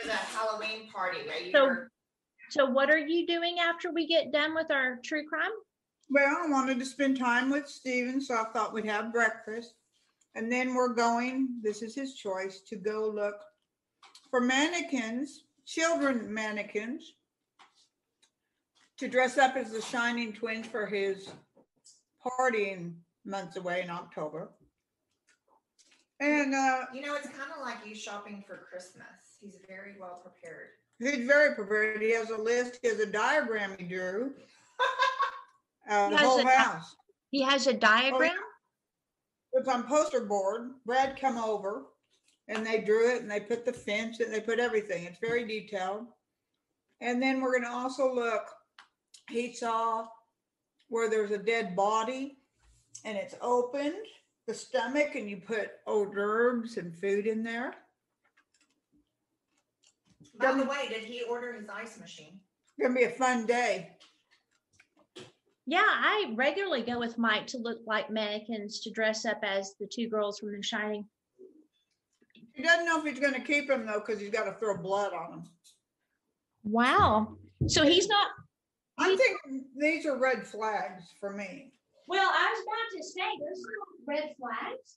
for the Halloween party, right? So what are you doing after we get done with our true crime? Well, I wanted to spend time with Steven, so I thought we'd have breakfast. And then we're going, this is his choice, to go look for mannequins, children mannequins, to dress up as the Shining Twins for his party in months away in October. And it's kind of like you shopping for Christmas. He's very well prepared. He's very prepared. He has a list. He has a diagram he drew. The whole house. He has a diagram? It's on poster board. Brad come over and they drew it and they put the fence and they put everything. It's very detailed. And then we're going to also look. He saw where there's a dead body and it's opened, the stomach, and you put hors d'oeuvres and food in there. By the way, did he order his ice machine? It's going to be a fun day. Yeah, I regularly go with Mike to look like mannequins to dress up as the two girls from The Shining. He doesn't know if he's going to keep him, though, because he's got to throw blood on him. Wow. So he's not... I think these are red flags for me. Well, I was about to say, there's no red flags.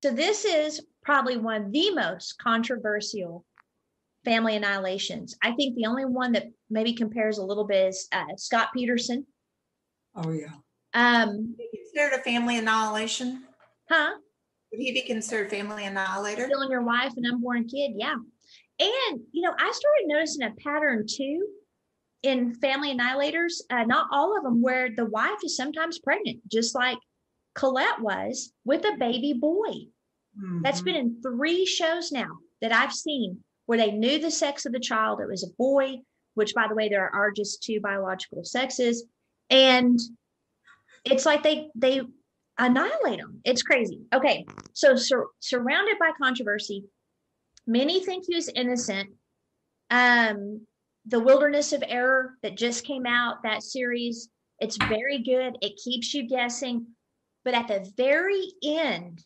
So this is probably one of the most controversial family annihilations. I think the only one that maybe compares a little bit is Scott Peterson. Oh, yeah. Would he be considered a family annihilation? Huh? Would he be considered family annihilator? Killing your wife and unborn kid, yeah. And, I started noticing a pattern too in family annihilators, not all of them, where the wife is sometimes pregnant, just like Colette was, with a baby boy. Mm-hmm. That's been in 3 shows now that I've seen where they knew the sex of the child. It was a boy, which, by the way, there are just 2 biological sexes. And it's like they annihilate them. It's crazy. Okay, so surrounded by controversy, many think he was innocent. The Wilderness of Error that just came out, that series, it's very good. It keeps you guessing. But at the very end,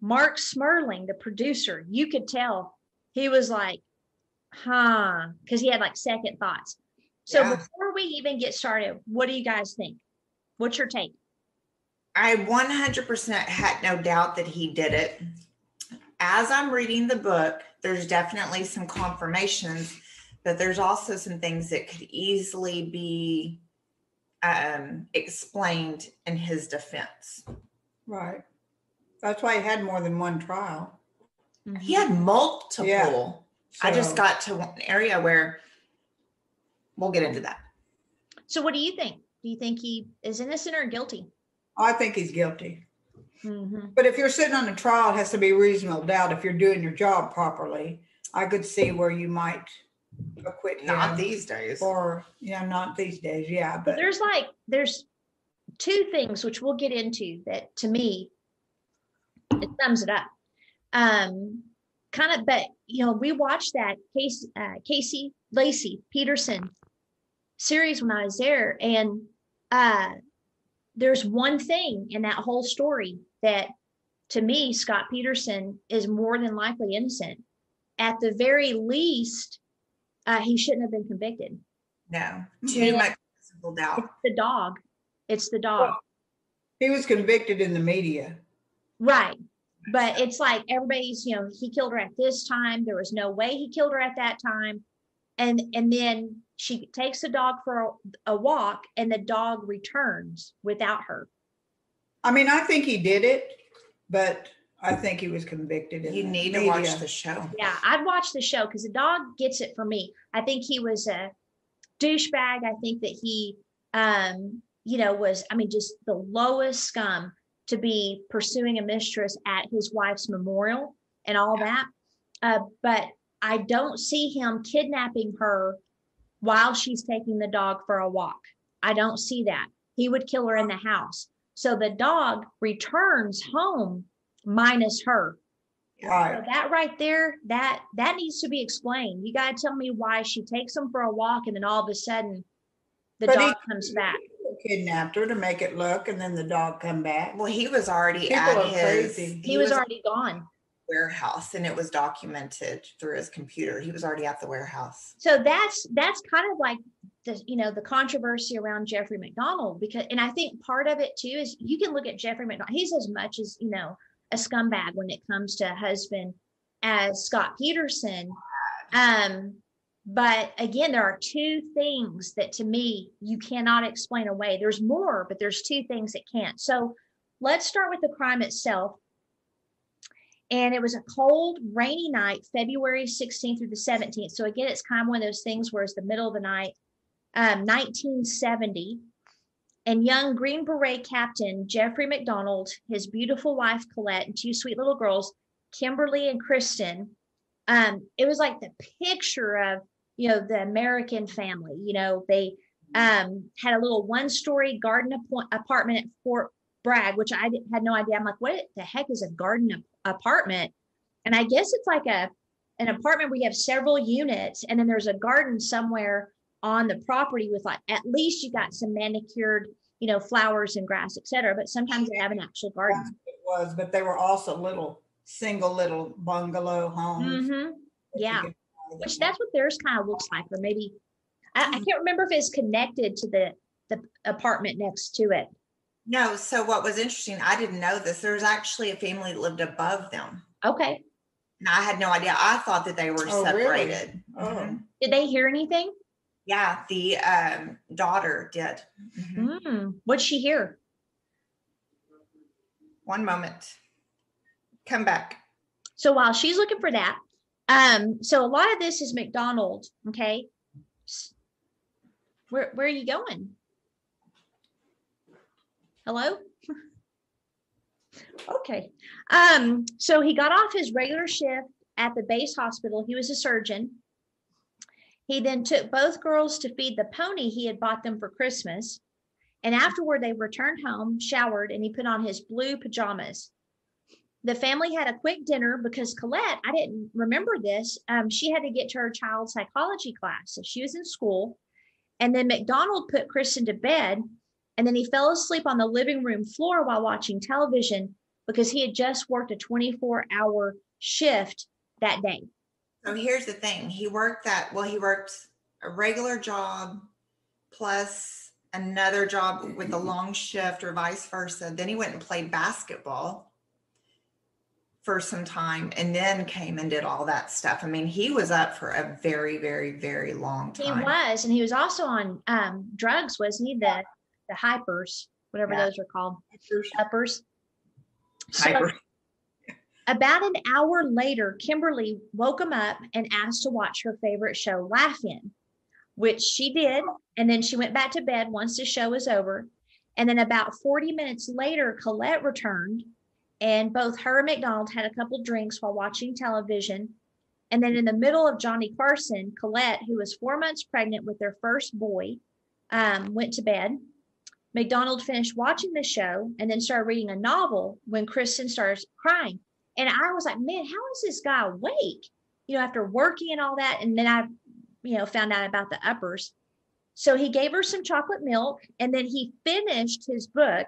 Mark Smerling, the producer, you could tell he was like, because he had like second thoughts. So before we even get started, what do you guys think? What's your take? I 100% had no doubt that he did it. As I'm reading the book, there's definitely some confirmations, but there's also some things that could easily be explained in his defense. Right. That's why he had more than one trial. Mm-hmm. He had multiple. Yeah. So, I just got to one area where we'll get into that. So what do you think? Do you think he is innocent or guilty? I think he's guilty. Mm-hmm. But if you're sitting on a trial, it has to be reasonable doubt. If you're doing your job properly, I could see where you might acquit him. Not these days. Or, not these days. Yeah. But there's 2 things which we'll get into that, to me, it sums it up. But we watched that Casey Lacey Peterson series when I was there, and there's one thing in that whole story that, to me, Scott Peterson is more than likely innocent. At the very least, he shouldn't have been convicted. No, too much reasonable doubt. It's the dog. Well, he was convicted in the media. Right. But it's like everybody's, he killed her at this time. There was no way he killed her at that time. And then she takes the dog for a walk and the dog returns without her. I mean, I think he did it, but I think he was convicted. You need to watch the show. Yeah, I'd watch the show because the dog gets it for me. I think he was a douchebag. I think that he, was, just the lowest scum to be pursuing a mistress at his wife's memorial and all that. But I don't see him kidnapping her while she's taking the dog for a walk. I don't see that. He would kill her in the house. So the dog returns home minus her. Right. So that right there, that needs to be explained. You got to tell me why she takes him for a walk and then all of a sudden the But dog comes back. He kidnapped her to make it look, and then the dog come back. Well, he was already People at are his crazy. He was already gone. warehouse, and it was documented through his computer. He was already at the warehouse. So that's kind of like the, you know, the controversy around Jeffrey MacDonald, because, and I think part of it too is you can look at Jeffrey MacDonald. He's as much as, you know, a scumbag when it comes to a husband as Scott Peterson. But again, there are two things that to me you cannot explain away. There's more, but there's two things that can't. So let's start with the crime itself. And it was a cold, rainy night, February 16th through the 17th. So again, it's kind of one of those things where it's the middle of the night, 1970. And young Green Beret Captain Jeffrey MacDonald, his beautiful wife, Colette, and two sweet little girls, Kimberly and Kristen. It was like the picture of, you know, the American family. You know, they had a little one-story garden apartment at Fort Bragg, which I had no idea. I'm like, what the heck is a garden apartment? And I guess it's like an apartment where you have several units, and then there's a garden somewhere on the property with, like, at least you got some manicured, you know, flowers and grass, etc. But sometimes they have an actual garden. It was, but they were also single little bungalow homes. Mm-hmm. Yeah, which that's what theirs kind of looks like, or maybe I can't remember if it's connected to the apartment next to it. No, so what was interesting, I didn't know this. There was actually a family that lived above them. Okay. And I had no idea. I thought that they were separated. Really? Mm-hmm. Did they hear anything? Yeah, the daughter did. Mm-hmm. What'd she hear? One moment. Come back. So while she's looking for that, so a lot of this is MacDonald. Okay. Where are you going? Hello? Okay. So he got off his regular shift at the base hospital. He was a surgeon. He then took both girls to feed the pony he had bought them for Christmas. And afterward, they returned home, showered, and he put on his blue pajamas. The family had a quick dinner because Colette, I didn't remember this, she had to get to her child psychology class. So she was in school. And then MacDonald put Kristen to bed. And then he fell asleep on the living room floor while watching television because he had just worked a 24-hour shift that day. So here's the thing. He worked a regular job plus another job with a long shift or vice versa. Then he went and played basketball for some time and then came and did all that stuff. I mean, he was up for a very, very, very long time. He was. And he was also on drugs, wasn't he? The hypers, whatever those are called. Uppers. Hyper. So, about an hour later, Kimberly woke him up and asked to watch her favorite show, Laugh-In, which she did. And then she went back to bed once the show was over. And then about 40 minutes later, Colette returned, and both her and MacDonald had a couple drinks while watching television. And then in the middle of Johnny Carson, Colette, who was 4 months pregnant with their first boy, went to bed. MacDonald finished watching the show and then started reading a novel when Kristen started crying. And I was like, man, how is this guy awake? You know, after working and all that. And then I, you know, found out about the uppers. So he gave her some chocolate milk, and then he finished his book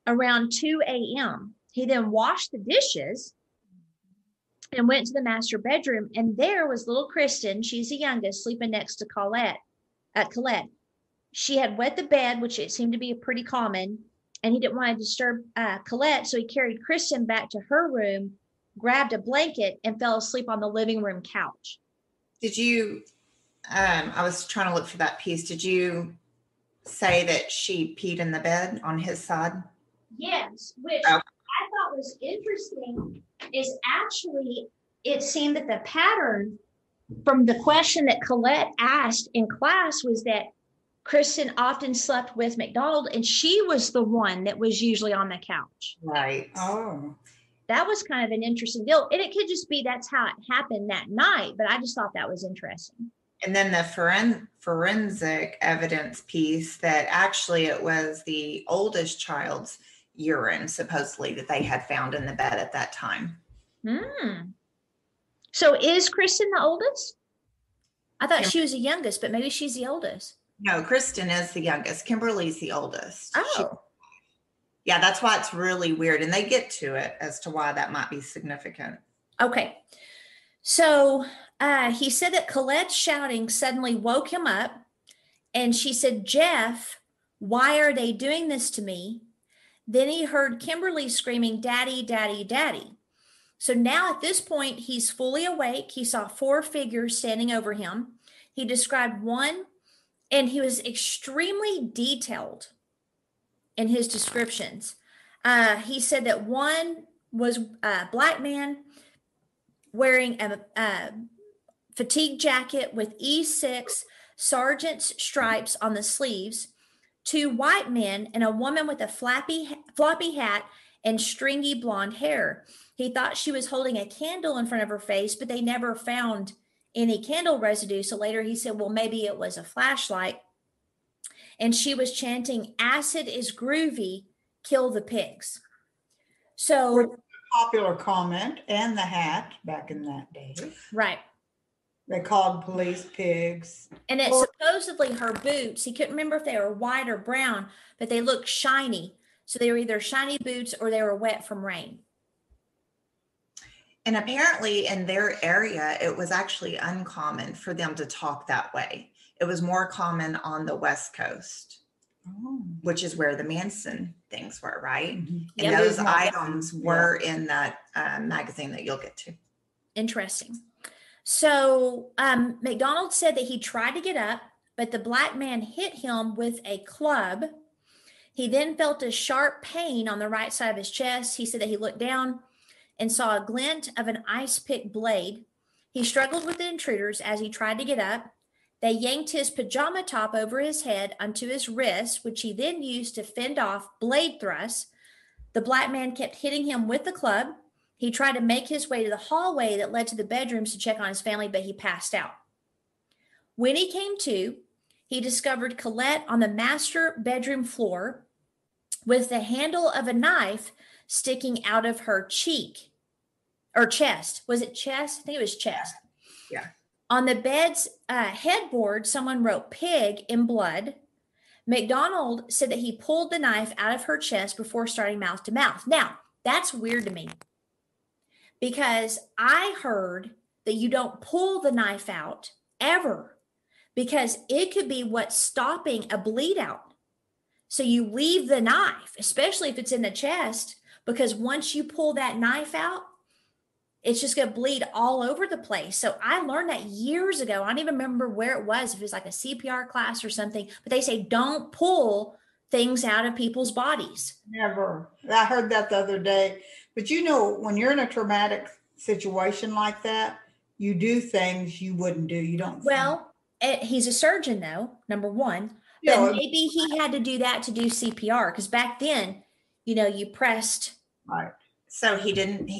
around 2 a.m. He then washed the dishes and went to the master bedroom. And there was little Kristen, she's the youngest, sleeping next to Colette. She had wet the bed, which it seemed to be pretty common, and he didn't want to disturb Colette, so he carried Kristen back to her room, grabbed a blanket, and fell asleep on the living room couch. Did you, I was trying to look for that piece. Did you say that she peed in the bed on his side? Yes, which I thought was interesting is actually it seemed that the pattern from the question that Colette asked in class was that Kristen often slept with MacDonald, and she was the one that was usually on the couch. Right. Oh. That was kind of an interesting deal. And it could just be that's how it happened that night, but I just thought that was interesting. And then the forensic evidence piece that actually it was the oldest child's urine, supposedly, that they had found in the bed at that time. So is Kristen the oldest? I thought she was the youngest, but maybe she's the oldest. No, Kristen is the youngest. Kimberly's the oldest. Oh. Yeah, that's why it's really weird. And they get to it as to why that might be significant. Okay. So he said that Colette's shouting suddenly woke him up. And she said, Jeff, why are they doing this to me? Then he heard Kimberly screaming, Daddy, Daddy, Daddy. So now at this point, he's fully awake. He saw 4 figures standing over him. He described one, and he was extremely detailed in his descriptions. He said that one was a black man wearing a fatigue jacket with E6 sergeant's stripes on the sleeves, 2 white men, and a woman with a floppy hat and stringy blonde hair. He thought she was holding a candle in front of her face, but they never found any candle residue. So later he said, well, maybe it was a flashlight. And she was chanting, acid is groovy, kill the pigs. So popular comment, and the hat back in that day. Right. They called police pigs. And it's supposedly her boots. He couldn't remember if they were white or brown, but they looked shiny. So they were either shiny boots or they were wet from rain. And apparently in their area, it was actually uncommon for them to talk that way. It was more common on the West Coast, which is where the Manson things were, right? And those items were in that magazine that you'll get to. Interesting. So MacDonald said that he tried to get up, but the black man hit him with a club. He then felt a sharp pain on the right side of his chest. He said that he looked down and saw a glint of an ice pick blade. He struggled with the intruders as he tried to get up. They yanked his pajama top over his head onto his wrist, which he then used to fend off blade thrusts. The black man kept hitting him with the club. He tried to make his way to the hallway that led to the bedrooms to check on his family, but he passed out. When he came to, he discovered Colette on the master bedroom floor with the handle of a knife sticking out of her cheek or chest. Was it chest? I think it was chest. Yeah. On the bed's headboard, someone wrote pig in blood. MacDonald said that he pulled the knife out of her chest before starting mouth to mouth. Now, that's weird to me because I heard that you don't pull the knife out ever because it could be what's stopping a bleed out. So you leave the knife, especially if it's in the chest, because once you pull that knife out, it's just going to bleed all over the place. So I learned that years ago. I don't even remember where it was, if it was like a CPR class or something, but they say don't pull things out of people's bodies. Never. I heard that the other day. But you know, when you're in a traumatic situation like that, you do things you wouldn't do. You don't. Well, he's a surgeon though, number one. But Yeah, maybe he had to do that to do CPR because back then, you know, you pressed. right. So he didn't,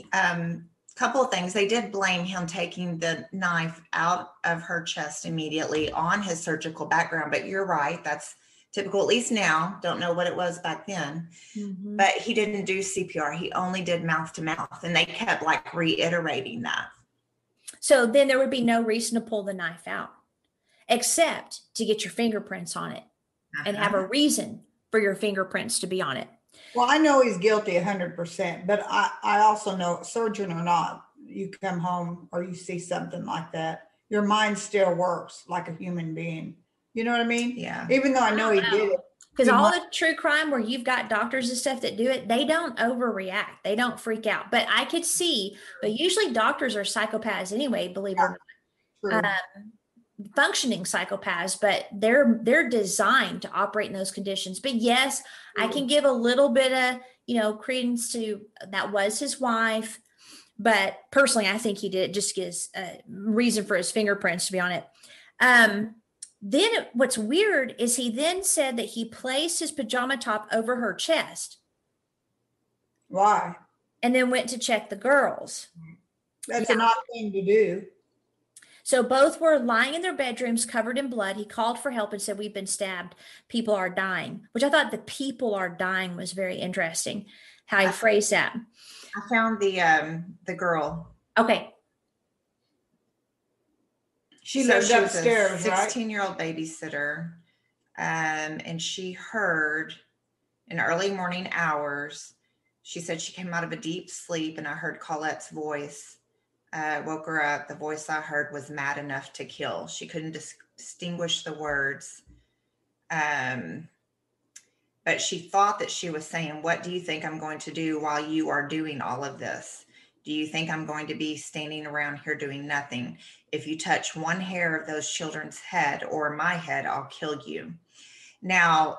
couple of things. They did blame him taking the knife out of her chest immediately on his surgical background, but you're right. That's typical, at least now. Don't know what it was back then, but he didn't do CPR. He only did mouth to mouth, and they kept like reiterating that. So then there would be no reason to pull the knife out except to get your fingerprints on it and have a reason for your fingerprints to be on it. Well, I know he's guilty 100%, but I also know, surgeon or not, you come home or you see something like that, your mind still works like a human being. You know what I mean? Yeah. Even though I know he did it. Because all the true crime where you've got doctors and stuff that do it, they don't overreact. They don't freak out. But I could see, but usually doctors are psychopaths anyway, believe it or not. Functioning psychopaths, but they're designed to operate in those conditions. But yes, I can give a little bit of, you know, credence to that was his wife. But personally, I think he did it just gives a reason for his fingerprints to be on it. Then what's weird is he then said that he placed his pajama top over her chest. Why? And then went to check the girls. That's an odd thing to do. So both were lying in their bedrooms covered in blood. He called for help and said, "We've been stabbed. People are dying," which I thought the "people are dying" was very interesting how he phrased that. I found the girl. Okay. She lived upstairs, was a right? 16-year-old babysitter. And she heard in early morning hours, she said she came out of a deep sleep and I heard Colette's voice. Woke her up. The voice I heard was mad enough to kill. She couldn't distinguish the words. But she thought that she was saying, "What do you think I'm going to do while you are doing all of this? Do you think I'm going to be standing around here doing nothing? If you touch one hair of those children's head or my head, I'll kill you." Now,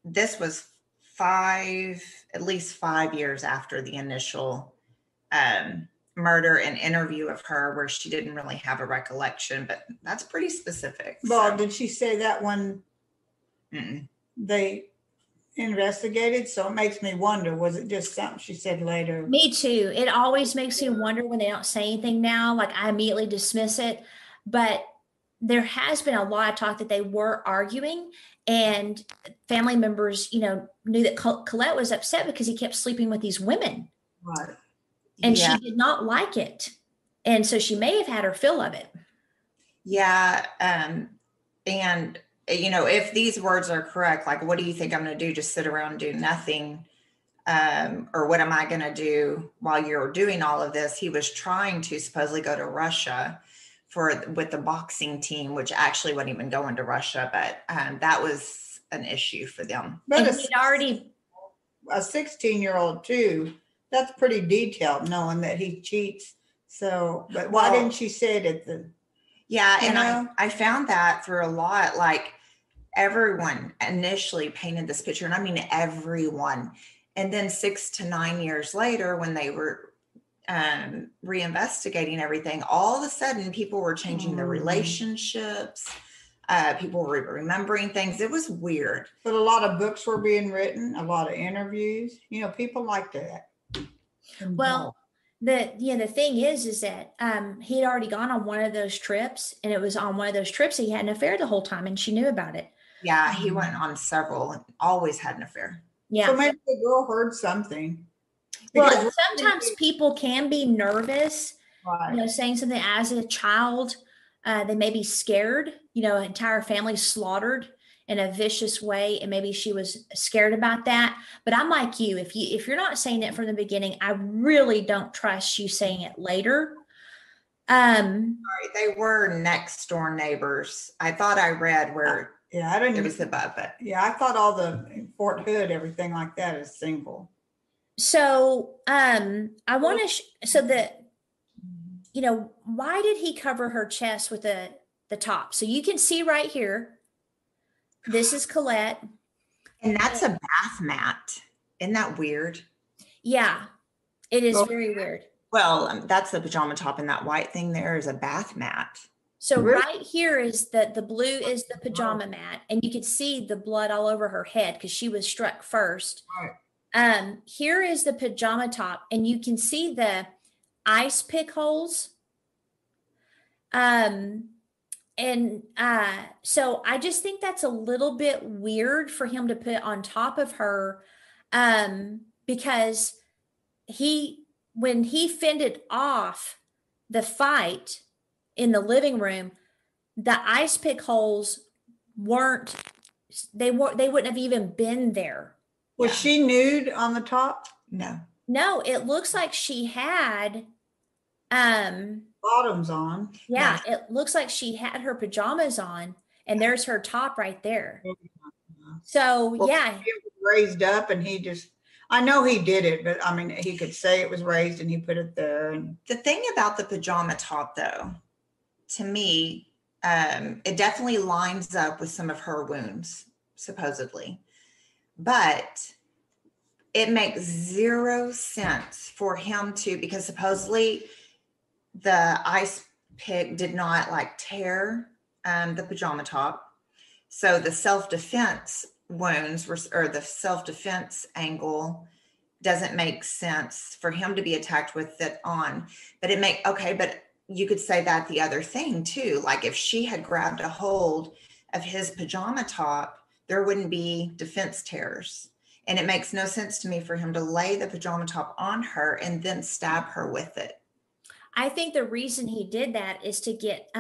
this was at least 5 years after the initial murder and interview of her, where she didn't really have a recollection, but that's pretty specific. Well, so. did she say that when they investigated? So it makes me wonder, was it just something she said later? Me too. It always makes me wonder when they don't say anything now. Like, I immediately dismiss it. But there has been a lot of talk that they were arguing, and family members, knew that Colette was upset because he kept sleeping with these women. Right. And she did not like it. And so she may have had her fill of it. Yeah. And, if these words are correct, like, what do you think I'm going to do? Just sit around and do nothing? Or what am I going to do while you're doing all of this? He was trying to supposedly go to Russia with the boxing team, which actually wasn't even going to Russia, but that was an issue for them. But And a 16-year-old too, that's pretty detailed, knowing that he cheats. So, but why didn't she say it at the? Yeah, and I found that through a lot. Like, everyone initially painted this picture, and I mean everyone. And then 6 to 9 years later, when they were reinvestigating everything, all of a sudden people were changing their relationships. People were remembering things. It was weird. But a lot of books were being written, a lot of interviews. People like that. Well, the thing is that he had already gone on one of those trips, and it was on one of those trips he had an affair the whole time, and she knew about it. Yeah, he went on several and always had an affair. Yeah. So maybe the girl heard something. Well, sometimes people can be nervous, right. Saying something as a child. They may be scared, an entire family slaughtered in a vicious way, and maybe she was scared about that. But I'm like you, if you're not saying it from the beginning, I really don't trust you saying it later. They were next door neighbors. I thought I read where I didn't. It was above it. Yeah, I thought all the Fort Hood, everything like that is single. So I want to why did he cover her chest with the top? So you can see right here, this is Colette. And that's a bath mat. Isn't that weird? Yeah, it is very weird. Well, that's the pajama top, and that white thing there is a bath mat. So right here is the blue is the pajama mat, and you can see the blood all over her head because she was struck first. Right. Here is the pajama top, and you can see the ice pick holes. So I just think that's a little bit weird for him to put on top of her, because when he fended off the fight in the living room, the ice pick holes they wouldn't have even been there. Was she nude on the top? No, it looks like she had bottoms on. Yeah, it looks like she had her pajamas on, and there's her top right there. So it was raised up, and I know he did it, but I mean, he could say it was raised and he put it there. And the thing about the pajama top, though, to me, it definitely lines up with some of her wounds, supposedly. But it makes zero sense for him because supposedly the ice pick did not tear the pajama top. So the self-defense wounds or the self-defense angle doesn't make sense for him to be attacked with it on. But but you could say that the other thing too, like if she had grabbed a hold of his pajama top, there wouldn't be defense tears. And it makes no sense to me for him to lay the pajama top on her and then stab her with it. I think the reason he did that is to get,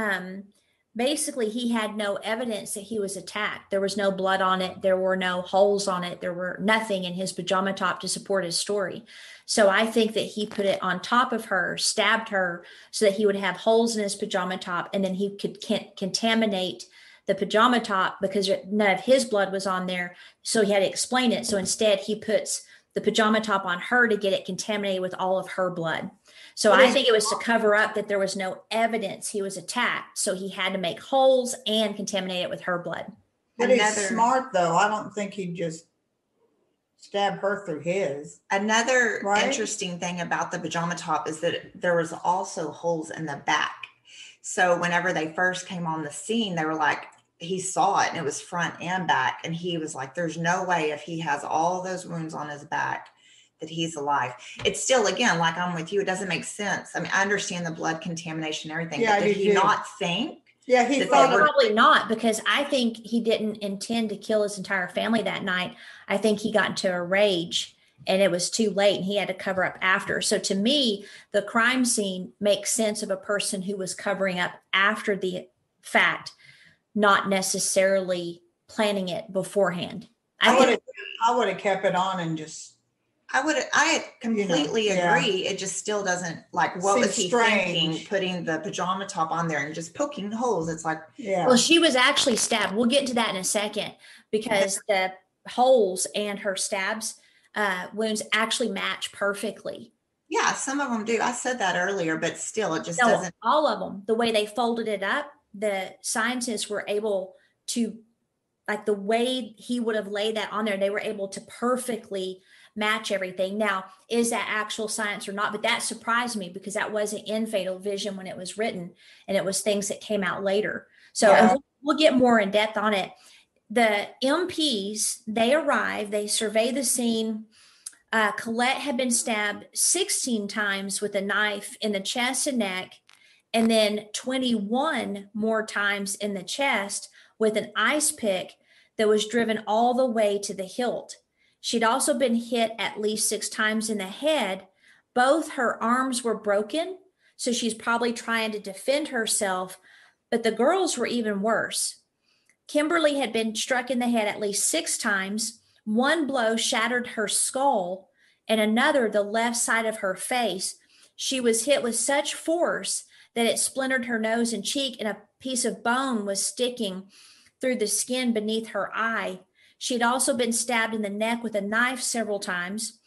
basically, he had no evidence that he was attacked. There was no blood on it. There were no holes on it. There were nothing in his pajama top to support his story. So I think that he put it on top of her, stabbed her so that he would have holes in his pajama top, and then he could contaminate the pajama top because none of his blood was on there. So he had to explain it. So instead he puts the pajama top on her to get it contaminated with all of her blood. So I think it was to cover up that there was no evidence he was attacked. So he had to make holes and contaminate it with her blood. But he's smart though. I don't think he'd just stab her through his. Another interesting thing about the pajama top is that there was also holes in the back. So whenever they first came on the scene, they were like, he saw it and it was front and back. And he was like, there's no way if he has all those wounds on his back that he's alive. It's still, again, like I'm with you, it doesn't make sense. I mean, I understand the blood contamination, everything, but did he not think? Yeah, he thought probably not, because I think he didn't intend to kill his entire family that night. I think he got into a rage and it was too late and he had to cover up after. So to me, the crime scene makes sense of a person who was covering up after the fact, not necessarily planning it beforehand. I would have kept it on and just. I completely agree. It just still doesn't, like, what was he thinking putting the pajama top on there and just poking holes? It's like, well, she was actually stabbed. We'll get into that in a second because the holes and her stabs wounds actually match perfectly. Yeah, some of them do. I said that earlier, but still it just doesn't. All of them, the way they folded it up, the scientists were able to, like the way he would have laid that on there, they were able to perfectly match everything. Now, is that actual science or not? But that surprised me because that wasn't in Fatal Vision when it was written, and it was things that came out later. So and we'll get more in depth on it. The MPs, they arrive, they survey the scene. Colette had been stabbed 16 times with a knife in the chest and neck, and then 21 more times in the chest with an ice pick that was driven all the way to the hilt. She'd also been hit at least 6 times in the head. Both her arms were broken, so she's probably trying to defend herself, but the girls were even worse. Kimberly had been struck in the head at least 6 times. One blow shattered her skull, and another the left side of her face. She was hit with such force that it splintered her nose and cheek, and a piece of bone was sticking through the skin beneath her eye. She'd also been stabbed in the neck with a knife several times.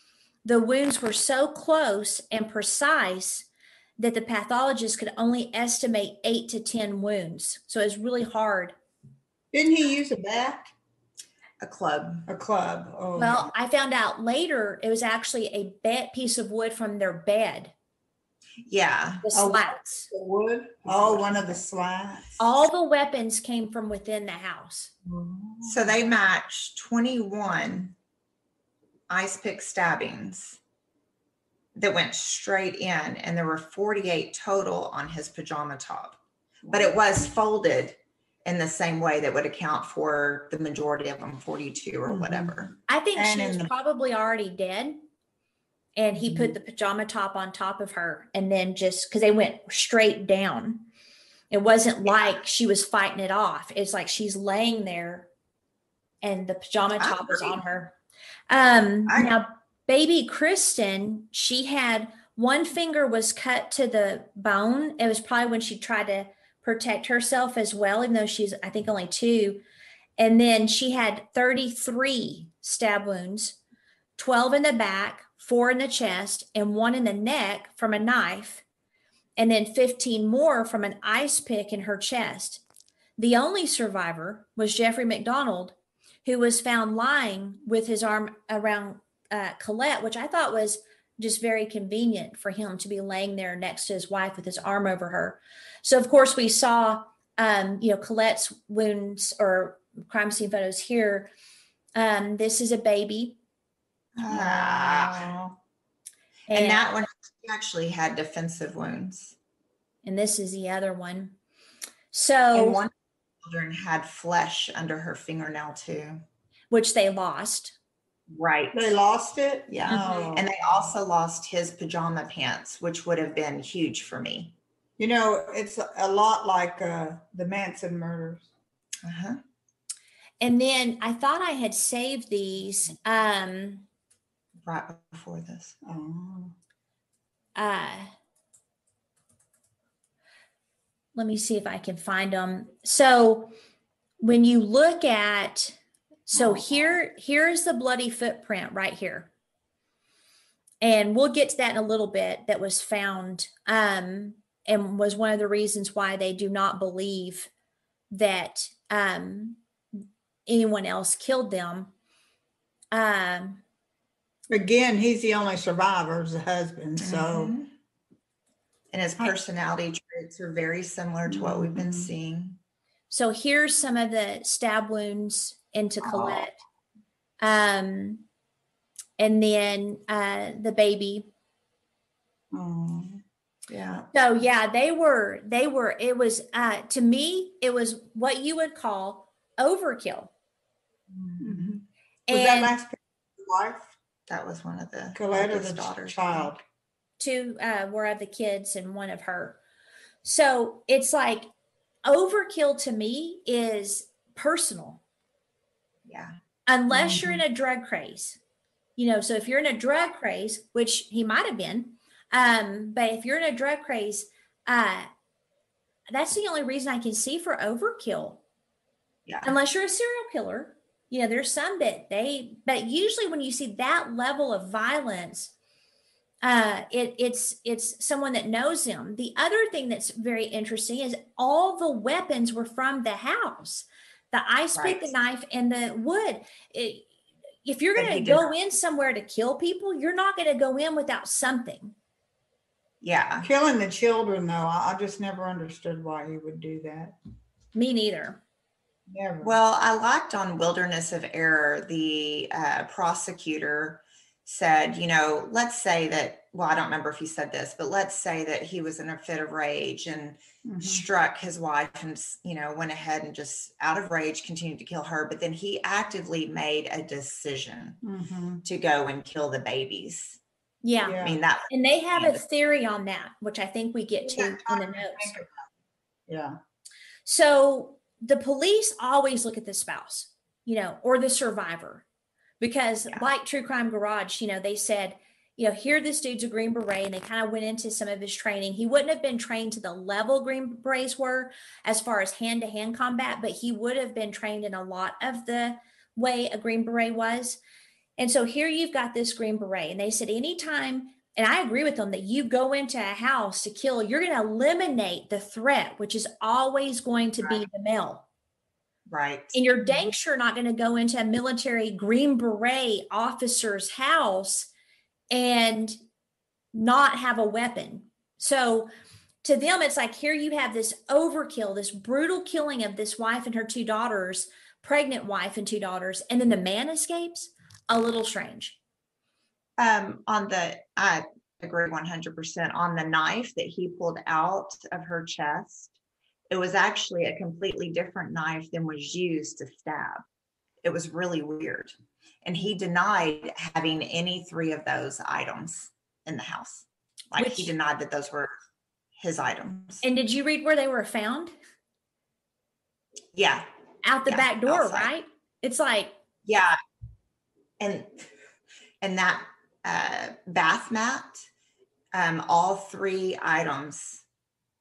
The wounds were so close and precise that the pathologist could only estimate 8 to 10 wounds. So it was really hard. Didn't he use a bat? A club. A club. Oh. Well, I found out later it was actually a piece of wood from their bed. Yeah. The slats. The wood? Oh, one of the slats. All the weapons came from within the house. So they matched 21 ice pick stabbings that went straight in, and there were 48 total on his pajama top. But it was folded in the same way that would account for the majority of them, 42 or whatever. I think she was probably already dead. And he put the pajama top on top of her, and then just because they went straight down. It wasn't like she was fighting it off. It's like she's laying there and the pajama top was on her. Now, baby Kristen, she had one finger was cut to the bone. It was probably when she tried to protect herself as well, even though she's, I think, only 2. And then she had 33 stab wounds, 12 in the back, 4 in the chest, and 1 in the neck from a knife, and then 15 more from an ice pick in her chest. The only survivor was Jeffrey MacDonald, who was found lying with his arm around Colette, which I thought was just very convenient for him to be laying there next to his wife with his arm over her. So, of course, we saw, Colette's wounds or crime scene photos here. This is a baby. And that one actually had defensive wounds. And this is the other one. And So, one of the children had flesh under her fingernail too. which they lost. Right. They lost it? Yeah. Oh. And they also lost his pajama pants, which would have been huge for me. You know, it's a lot like the Manson murders. Uh-huh. And then I thought I had saved these. Right before this. Oh. Let me see if I can find them. So when you look at, so here's the bloody footprint right here. And we'll get to that in a little bit, that was found and was one of the reasons why they do not believe that anyone else killed them. Again, he's the only survivor, the husband. So, Mm-hmm. And his personality traits are very similar to what we've been seeing. So here's some of the stab wounds into Colette. And then the baby. Yeah. So yeah, they were, it was, to me, it was what you would call overkill. was And that last wife? That was one of the Colette or oldest the daughters. child? two were of the kids and one of her. So it's like overkill to me is personal. Yeah. Unless you're in a drug craze, so if you're in a drug craze, which he might have been, but if you're in a drug craze, that's the only reason I can see for overkill. Yeah. Unless you're a serial killer, there's some but usually when you see that level of violence, it's someone that knows him. The other thing that's very interesting is all the weapons were from the house, the ice pick, the knife, and the wood. If you're going to go in somewhere to kill people, you're not going to go in without something. Yeah. Killing the children, though, I just never understood why he would do that. Me neither. Never. Well, I liked on Wilderness of Error, the prosecutor said, let's say that, well, I don't remember if he said this, but let's say that he was in a fit of rage and struck his wife and, went ahead and just out of rage continued to kill her. But then he actively made a decision to go and kill the babies. Yeah. I mean, that. And they have a theory on that, which I think we get to in the notes. Yeah. So the police always look at the spouse, or the survivor, because like True Crime Garage, they said, here this dude's a Green Beret, and they kind of went into some of his training. He wouldn't have been trained to the level Green Berets were as far as hand-to-hand combat, but he would have been trained in a lot of the way a Green Beret was. And so here you've got this Green Beret, and they said anytime, and I agree with them, that you go into a house to kill, you're going to eliminate the threat, which is always going to be the male. Right. And you're dang sure not going to go into a military Green Beret officer's house and not have a weapon. So to them, it's like, here you have this overkill, this brutal killing of this wife and her two daughters, pregnant wife and two daughters, and then the man escapes. A little strange. I agree 100% on the knife that he pulled out of her chest. It was actually a completely different knife than was used to stab. It was really weird. And he denied having any three of those items in the house. He denied that those were his items. And did you read where they were found? Yeah. Out the back door, outside. right? It's like. Yeah. And that bath mat, all three items,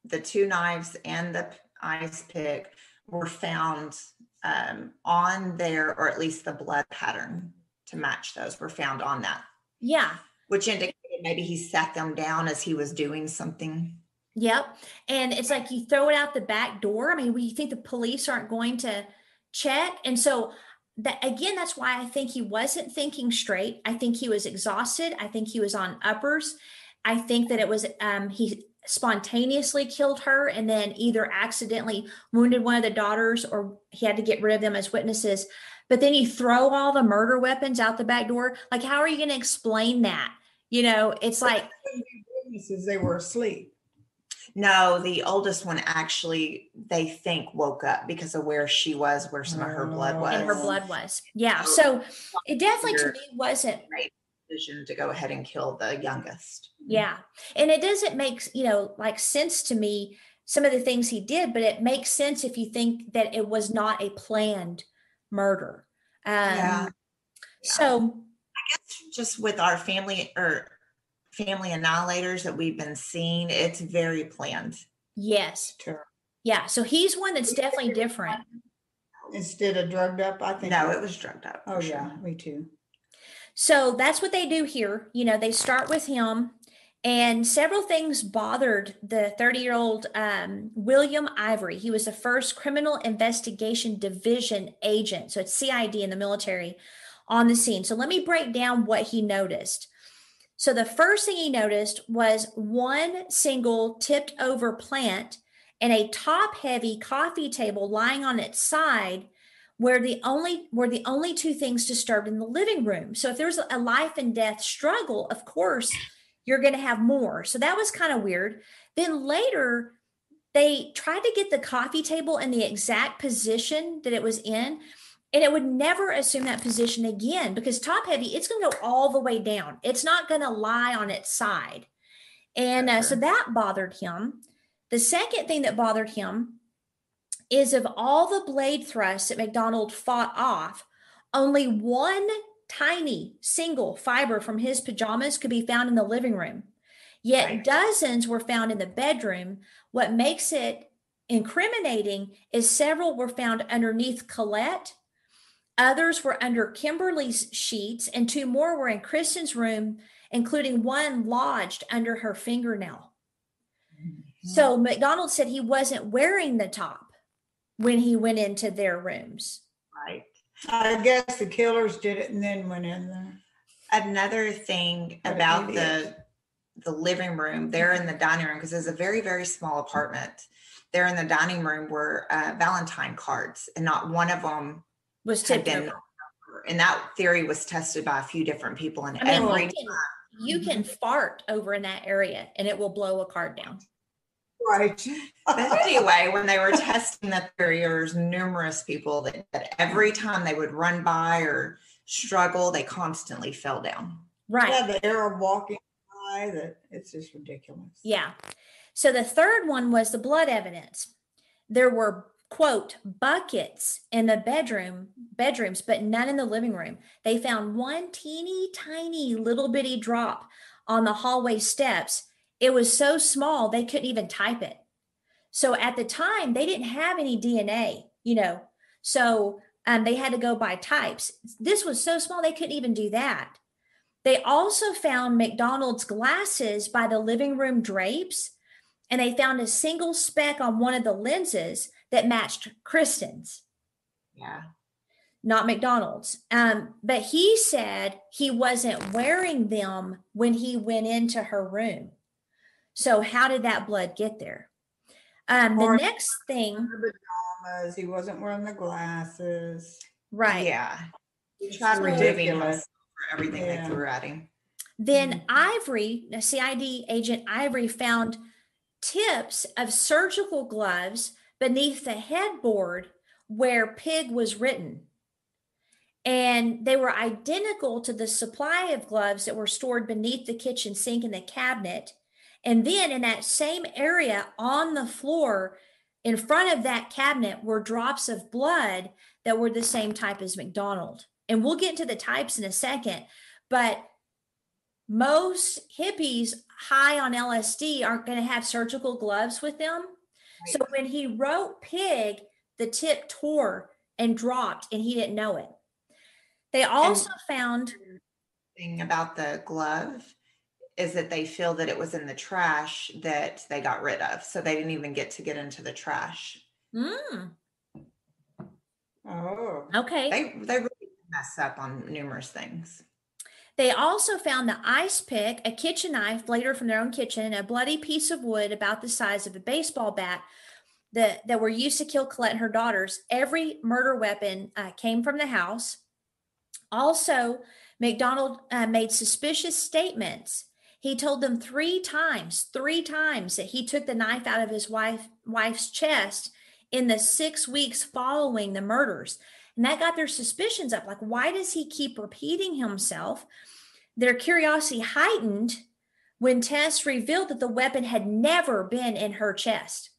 the two knives and the ice pick, were found on there, or at least the blood pattern to match those were found on that. Yeah. Which indicated maybe he set them down as he was doing something. Yep. And it's like you throw it out the back door. I mean, you think the police aren't going to check? And so that's why I think he wasn't thinking straight. I think he was exhausted. I think he was on uppers. I think that it was, he spontaneously killed her and then either accidentally wounded one of the daughters, or he had to get rid of them as witnesses. But then you throw all the murder weapons out the back door. Like, how are you going to explain that? It's like. Witnesses, they were asleep. No, the oldest one actually, they think woke up because of where she was, where some of her blood was. And her blood was. Yeah. So it definitely to me wasn't right decision to go ahead and kill the youngest. Yeah. And it doesn't make, like sense to me, some of the things he did, but it makes sense if you think that it was not a planned murder. Yeah. So Just with our family annihilators that we've been seeing, it's very planned. yes. Sure. Yeah. So he's one that's definitely different. Instead of drugged up, I think. No, it was drugged up. Oh, yeah, me too. So that's what they do here. They start with him, and several things bothered the 30-year-old William Ivory. He was the first Criminal Investigation Division agent. So it's CID in the military on the scene. So let me break down what he noticed. So the first thing he noticed was one single tipped over plant and a top heavy coffee table lying on its side were the only two things disturbed in the living room. So if there was a life and death struggle, of course, you're going to have more. So that was kind of weird. Then later, they tried to get the coffee table in the exact position that it was in, and it would never assume that position again because top heavy, it's going to go all the way down. It's not going to lie on its side. And so that bothered him. The second thing that bothered him is of all the blade thrusts that MacDonald fought off, only one tiny single fiber from his pajamas could be found in the living room. Yet dozens were found in the bedroom. What makes it incriminating is several were found underneath Colette, others were under Kimberly's sheets, and two more were in Kristen's room, including one lodged under her fingernail. So MacDonald said he wasn't wearing the top when he went into their rooms. Right. I guess the killers did it and then went in there. Another thing about the living room, they're in the dining room because it's a very, very small apartment. There in the dining room were Valentine cards, and not one of them was tipped over. And that theory was tested by a few different people. And every time you can fart over in that area and it will blow a card down. Right. But anyway, when they were testing the theory, there was numerous people that every time they would run by or struggle, they constantly fell down. Right. Yeah, the air of walking by, that it's just ridiculous. Yeah. So the third one was the blood evidence. There were, quote, buckets in the bedrooms, but none in the living room. They found one teeny tiny little bitty drop on the hallway steps. It was so small, they couldn't even type it. So at the time, they didn't have any DNA, so they had to go by types. This was so small, they couldn't even do that. They also found MacDonald's glasses by the living room drapes, and they found a single speck on one of the lenses that matched Kristen's. Yeah. Not MacDonald's. But he said he wasn't wearing them when he went into her room. So how did that blood get there? The next thing. The pajamas, he wasn't wearing the glasses. Right. Yeah. He tried removing himself for everything they threw at him. Then Ivory, the CID agent Ivory, found tips of surgical gloves beneath the headboard where pig was written. And they were identical to the supply of gloves that were stored beneath the kitchen sink in the cabinet. And then in that same area on the floor in front of that cabinet were drops of blood that were the same type as MacDonald. And we'll get into the types in a second, but most hippies high on LSD aren't going to have surgical gloves with them. Right. So when he wrote pig, the tip tore and dropped and he didn't know it. They also found thing about the glove is that they feel that it was in the trash that they got rid of. So they didn't even get into the trash. Oh, okay. They really mess up on numerous things. They also found the ice pick, a kitchen knife later from their own kitchen, a bloody piece of wood about the size of a baseball bat that were used to kill Colette and her daughters. Every murder weapon came from the house. Also, MacDonald made suspicious statements. He told them three times that he took the knife out of his wife's chest in the 6 weeks following the murders. And that got their suspicions up. Like, why does he keep repeating himself? Their curiosity heightened when tests revealed that the weapon had never been in her chest.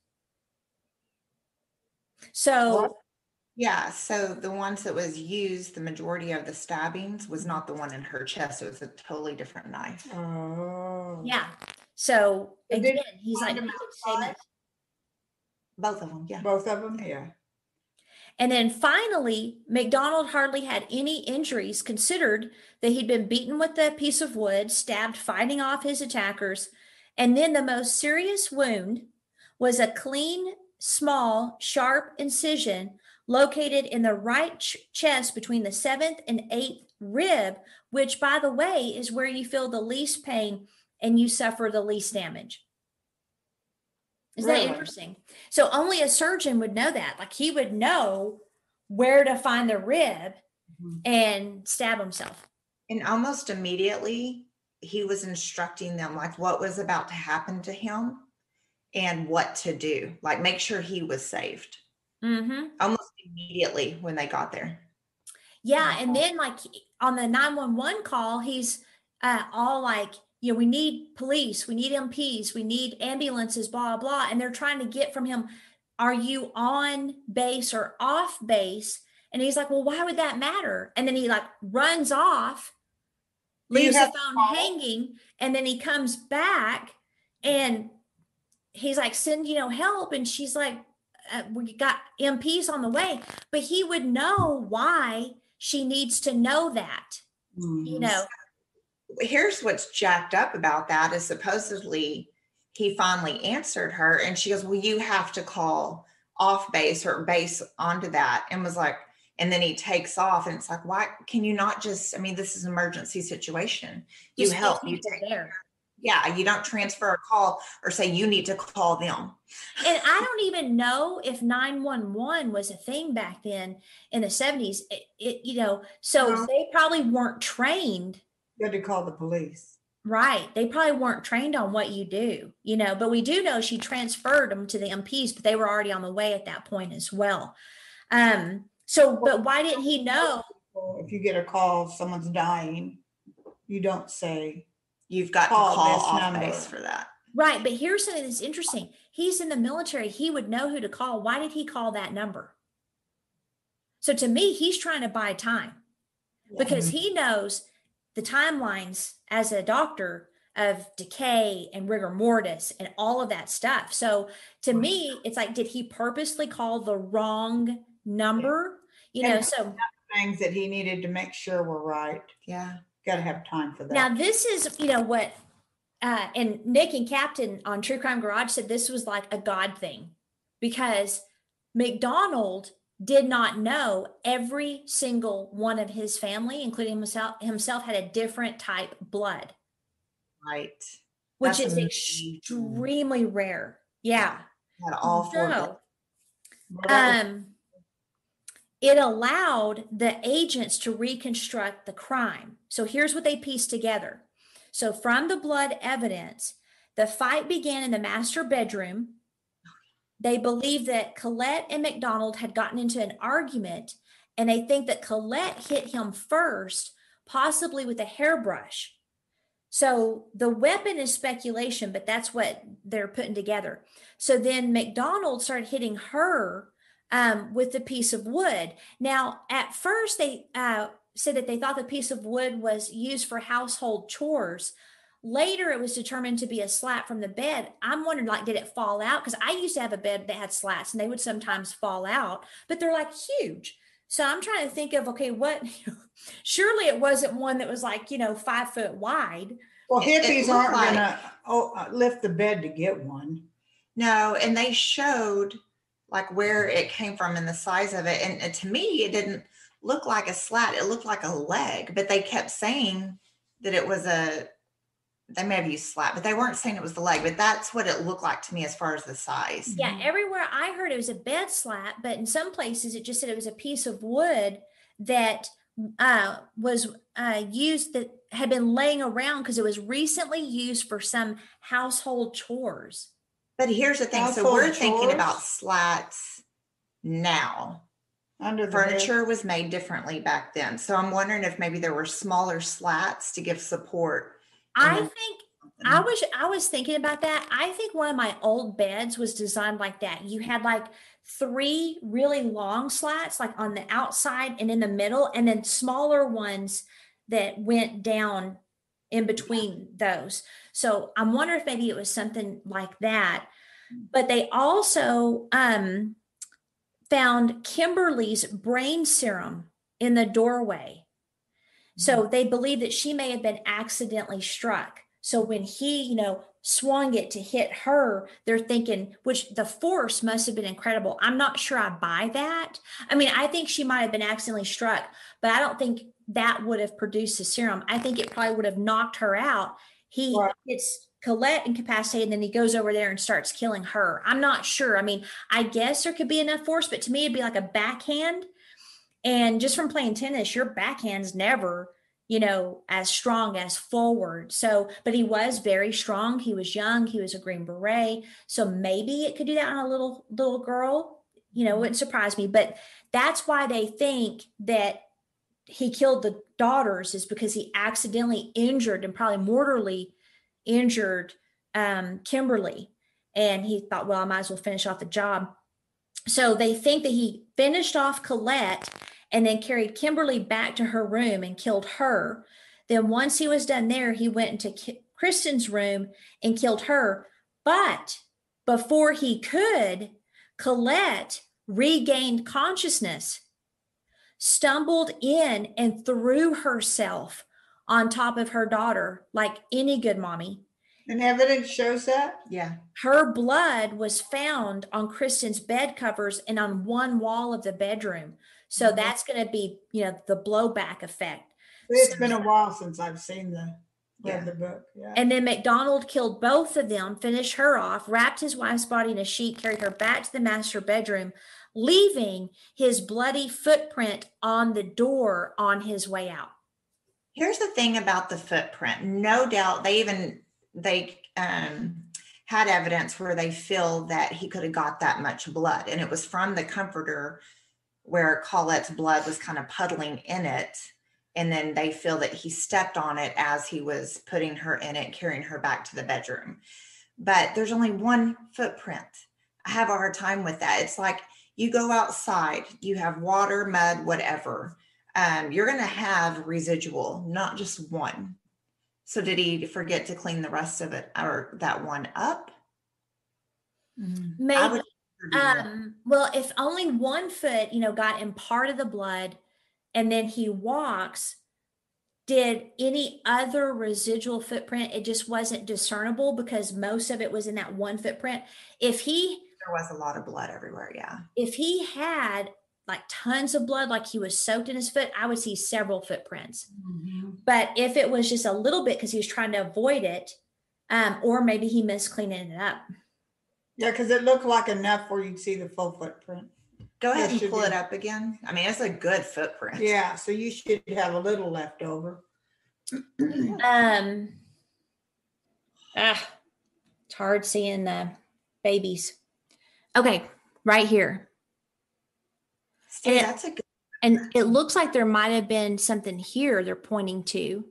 So, yeah, so the ones that was used, the majority of the stabbings was not the one in her chest. It was a totally different knife. Oh. yeah. So But again, did he's find like, them outside? Both of them, yeah. Both of them? Yeah. and then finally, MacDonald hardly had any injuries, considered that he'd been beaten with a piece of wood, stabbed fighting off his attackers. And then the most serious wound was a clean, small, sharp incision located in the right chest between the 7th and 8th rib, which, by the way, is where you feel the least pain and you suffer the least damage. Is that Really? interesting? So only a surgeon would know that. Like, he would know where to find the rib and stab himself. And almost immediately, he was instructing them like what was about to happen to him and what to do, like make sure he was saved. Almost immediately when they got there. Yeah, and then like on the 911 call, he's all like, you know, we need police, we need MPs, we need ambulances, blah, blah. And they're trying to get from him, are you on base or off base? And he's like, well, why would that matter? And then he like runs off, leaves the phone hanging, and then he comes back and he's like, send, you know, help. And she's like, we got MPs on the way. But he would know why she needs to know that, you know. Here's what's jacked up about that is supposedly he finally answered her and she goes, well, you have to call off base or base onto that, and was like, and then he takes off and it's like, why can you not just, I mean, this is an emergency situation. You help, you take there. Yeah, you don't transfer a call or say you need to call them. And I don't even know if 911 was a thing back then in the 70s. You know, so they probably weren't trained. You had to call the police. Right. They probably weren't trained on what you do, you know, but we do know she transferred them to the MPs, but they were already on the way at that point as well. So, but why didn't he know? If you get a call, someone's dying, you don't say, you've got to call off base for that. Right. But here's something that's interesting. He's in the military. He would know who to call. Why did he call that number? So to me, he's trying to buy time because he knows the timelines as a doctor of decay and rigor mortis and all of that stuff. So to me, it's like, did he purposely call the wrong number? You know, so things that he needed to make sure were right. Yeah. Got to have time for that. Now, this is, you know, what, and Nick and Captain on True Crime Garage said this was like a God thing because MacDonald did not know every single one of his family, including himself had a different type blood. Right. Which is extremely rare. Yeah. All four. It allowed the agents to reconstruct the crime. So here's what they pieced together. So from the blood evidence, the fight began in the master bedroom. They believe that Colette and MacDonald had gotten into an argument, and they think that Colette hit him first, possibly with a hairbrush. So the weapon is speculation, but that's what they're putting together. So then MacDonald started hitting her with the piece of wood. Now, at first, they said that they thought the piece of wood was used for household chores. Later, it was determined to be a slat from the bed. I'm wondering, like, did it fall out? Because I used to have a bed that had slats, and they would sometimes fall out, but they're like huge. So I'm trying to think of, okay, what? Surely it wasn't one that was like, 5 foot wide. Well, hippies aren't gonna lift the bed to get one. No, and they showed like where it came from and the size of it. And to me, it didn't look like a slat. It looked like a leg, but they kept saying that it was they may have used slat, but they weren't saying it was the leg, but that's what it looked like to me as far as the size. Yeah. Everywhere I heard it was a bed slat, but in some places it just said it was a piece of wood that was used, that had been laying around because it was recently used for some household chores. But here's the thing. So Household we're thinking about chores? slats now. Under the Furniture was made differently back then. So I'm wondering if maybe there were smaller slats to give support. I think I was thinking about that. I think one of my old beds was designed like that. You had like 3 really long slats, like on the outside and in the middle, and then smaller ones that went down in between those. So I'm wondering if maybe it was something like that. But they also found Kimberly's brain serum in the doorway. So they believe that she may have been accidentally struck. So when he, swung it to hit her, they're thinking, which the force must have been incredible. I'm not sure I buy that. I mean, I think she might have been accidentally struck, but I don't think that would have produced the serum. I think it probably would have knocked her out. He gets Colette incapacitated, and then he goes over there and starts killing her. I'm not sure. I mean, I guess there could be enough force, but to me, it'd be like a backhand. And just from playing tennis, your backhand's never, as strong as forward. So, but he was very strong. He was young. He was a Green Beret. So maybe it could do that on a little girl. It wouldn't surprise me. But that's why they think that he killed the daughters, is because he accidentally injured and probably mortally injured Kimberly. And he thought, well, I might as well finish off the job. So they think that he finished off Colette and then carried Kimberly back to her room and killed her. Then once he was done there, he went into Kristen's room and killed her. But before he could, Colette regained consciousness, stumbled in and threw herself on top of her daughter like any good mommy. And evidence shows that? Yeah. Her blood was found on Kristen's bed covers and on one wall of the bedroom. So that's going to be, the blowback effect. It's been a while since I've seen read the book. Yeah. And then MacDonald killed both of them, finished her off, wrapped his wife's body in a sheet, carried her back to the master bedroom, leaving his bloody footprint on the door on his way out. Here's the thing about the footprint. No doubt they had evidence where they feel that he could have got that much blood, and it was from the comforter where Colette's blood was kind of puddling in it, and then they feel that he stepped on it as he was putting her in it, carrying her back to the bedroom. But there's only one footprint. I have a hard time with that. It's like you go outside, you have water, mud, whatever. You're going to have residual, not just one. So did he forget to clean the rest of it, or that one up? Maybe. Well, if only one foot, got in part of the blood and then he walks, did any other residual footprint? It just wasn't discernible because most of it was in that one footprint. There was a lot of blood everywhere. Yeah. If he had like tons of blood, like he was soaked in his foot, I would see several footprints. Mm-hmm. But if it was just a little bit because he was trying to avoid it, or maybe he missed cleaning it up. Yeah, because it looked like enough where you'd see the full footprint. Go ahead and pull it up again. I mean, it's a good footprint. Yeah, so you should have a little left over. It's hard seeing the babies. Okay, right here. That's a good. And it looks like there might have been something here they're pointing to.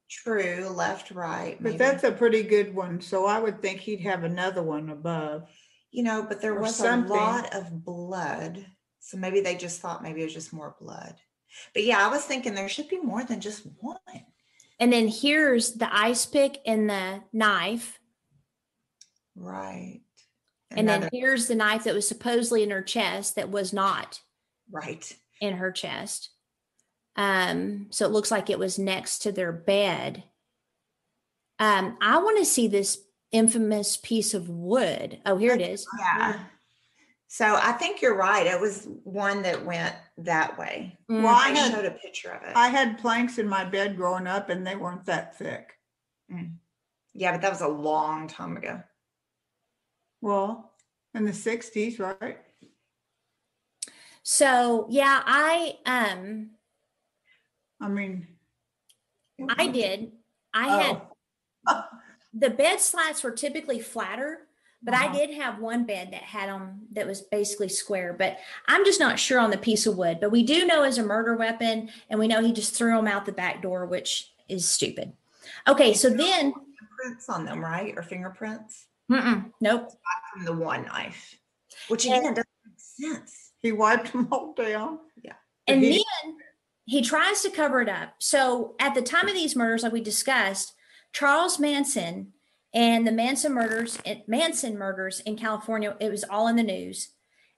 True, left, right. But that's a pretty good one. So I would think he'd have another one above. But there was a lot of blood. So maybe they just thought maybe it was just more blood. But yeah, I was thinking there should be more than just one. And then here's the ice pick and the knife. Right. And then here's the knife that was supposedly in her chest that was not. Right. In her chest. So it looks like it was next to their bed. I want to see this infamous piece of wood. Oh, here it is. Yeah. So I think you're right. It was one that went that way. Well, I showed a picture of it. I had planks in my bed growing up and they weren't that thick. Yeah, but that was a long time ago. Well, in the 60s, right? So yeah, I mean, I did. I had the bed slats were typically flatter, but I did have one bed that had them that was basically square. But I'm just not sure on the piece of wood. But we do know as a murder weapon, and we know he just threw them out the back door, which is stupid. Okay, so then Prints on them, right? Or fingerprints? Nope. From the one knife, which again doesn't make sense. He wiped them all down. Yeah. And then he tries to cover it up. So at the time of these murders, like we discussed, Charles Manson and the Manson murders in California, it was all in the news.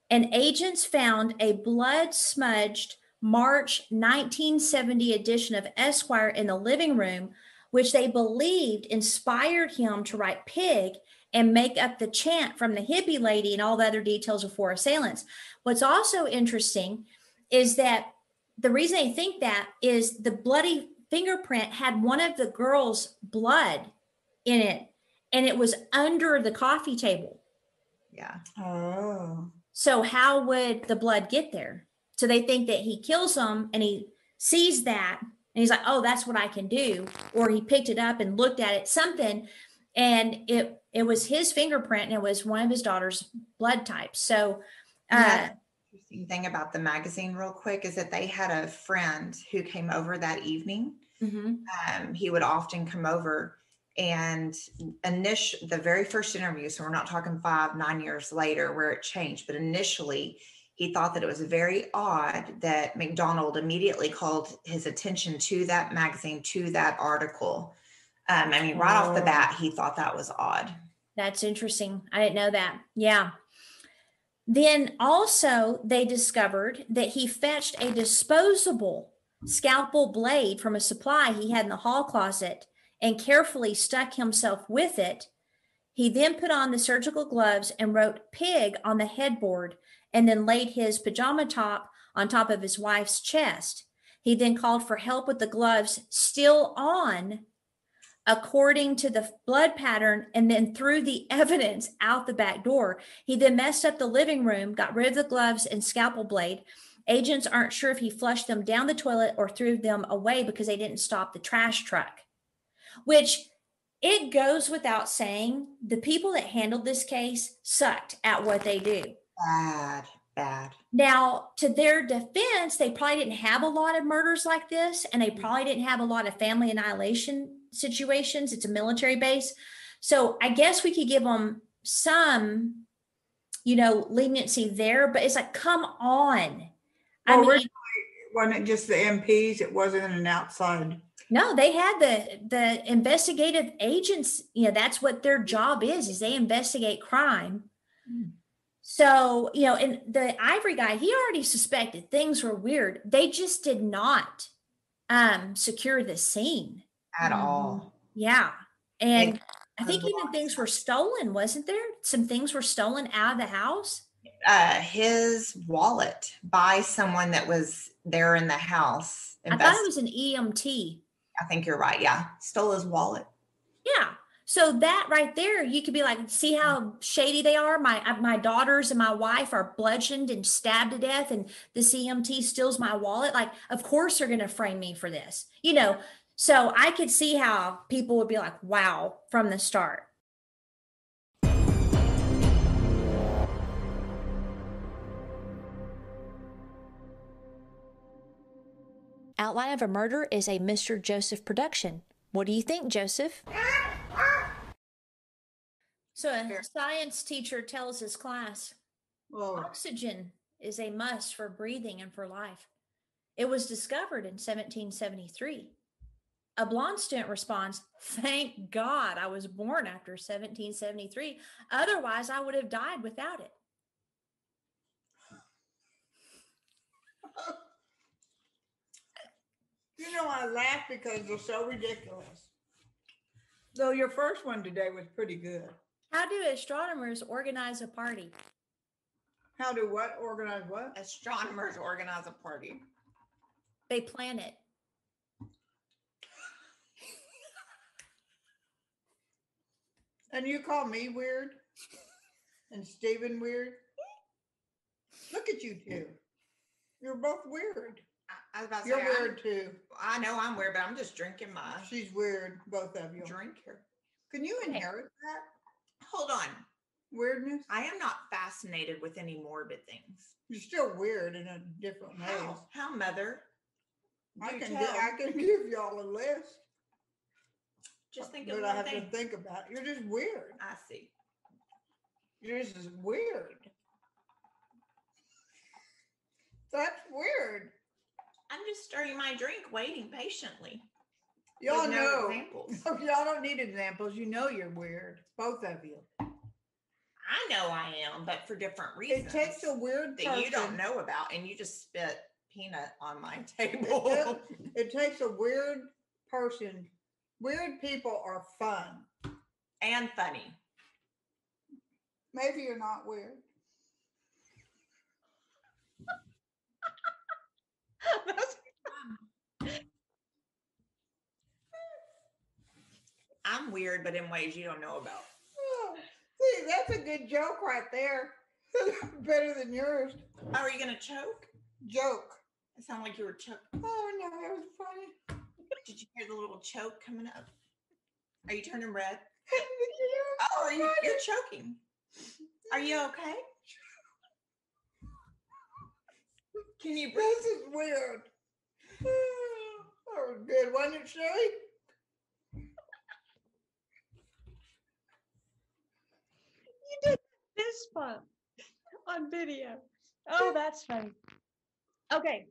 And agents found a blood-smudged March 1970 edition of Esquire in the living room, which they believed inspired him to write Pig and make up the chant from the hippie lady and all the other details of four assailants. What's also interesting is that the reason they think that is the bloody fingerprint had one of the girls' blood in it, and it was under the coffee table. Yeah. Oh. So how would the blood get there? So they think that he kills them and he sees that and he's like, oh, that's what I can do. Or he picked it up and looked at it, something, and it was his fingerprint and it was one of his daughter's blood types. So interesting thing about the magazine real quick is that they had a friend who came over that evening. He would often come over, and the very first interview, so we're not talking 5-9 years later where it changed, but initially he thought that it was very odd that MacDonald immediately called his attention to that magazine, to that article. Right off the bat, he thought that was odd. That's interesting. I didn't know that. Yeah. Then also they discovered that he fetched a disposable scalpel blade from a supply he had in the hall closet and carefully stuck himself with it. He then put on the surgical gloves and wrote Pig on the headboard and then laid his pajama top on top of his wife's chest. He then called for help with the gloves still on, according to the blood pattern, and then threw the evidence out the back door. He then messed up the living room, got rid of the gloves and scalpel blade. Agents aren't sure if he flushed them down the toilet or threw them away because they didn't stop the trash truck, which it goes without saying, the people that handled this case sucked at what they do. Bad. Now, to their defense, they probably didn't have a lot of murders like this, and they probably didn't have a lot of family annihilation situations. It's a military base. So I guess we could give them some, leniency there, but it's like, come on. Wasn't it just the MPs? It wasn't an outside. No, they had the investigative agents. That's what their job is they investigate crime. So, and the Ivory guy, he already suspected things were weird. They just did not secure the scene. At all. Yeah. And I think even things were stolen, wasn't there? Some things were stolen out of the house. His wallet by someone that was there in the house. I thought it was an EMT. I think you're right. Yeah. Stole his wallet. Yeah. So that right there, you could be like, see how shady they are? My daughters and my wife are bludgeoned and stabbed to death, and this EMT steals my wallet. Like, of course they're going to frame me for this, So I could see how people would be like, wow, from the start. Outline of a Murder is a Mr. Joseph production. What do you think, Joseph? So a science teacher tells his class, oxygen is a must for breathing and for life. It was discovered in 1773. A blonde student responds, thank God I was born after 1773. Otherwise, I would have died without it. I laugh because they're so ridiculous. Though your first one today was pretty good. How do astronomers organize a party? How do what? Organize what? Astronomers organize a party. They plan it. And you call me weird? And Stephen weird? Look at you two. You're both weird. I was about to You're say, weird too. I know I'm weird, but I'm just drinking my She's weird, both of you. drink here. Can you Okay. inherit that Hold on. weirdness? I am not fascinated with any morbid things. You're still weird in a different way. How, mother? I Do can tell. I can give y'all a list, Just think of but I one have thing. to think about it. You're just weird. I see. You're just weird. That's weird. I'm just stirring my drink, waiting patiently. Y'all with no know. examples. Y'all don't need examples. You know you're weird, both of you. I know I am, but for different reasons. It takes a weird that person. you don't know about, and you just spit peanut on my table. It takes a weird person. Weird people are fun. And funny. Maybe you're not weird. I'm weird, but in ways you don't know about. Oh, see, that's a good joke right there. Better than yours. Oh, are you gonna choke? Joke. It sounded like you were choking. Oh no, that was funny. Did you hear the little choke coming up? Are you turning red? Oh, Oh, you're choking. Are you okay? Can you breathe? This is weird. That was good, wasn't it, Sherry? You did this bump on video. Oh, that's funny. Okay.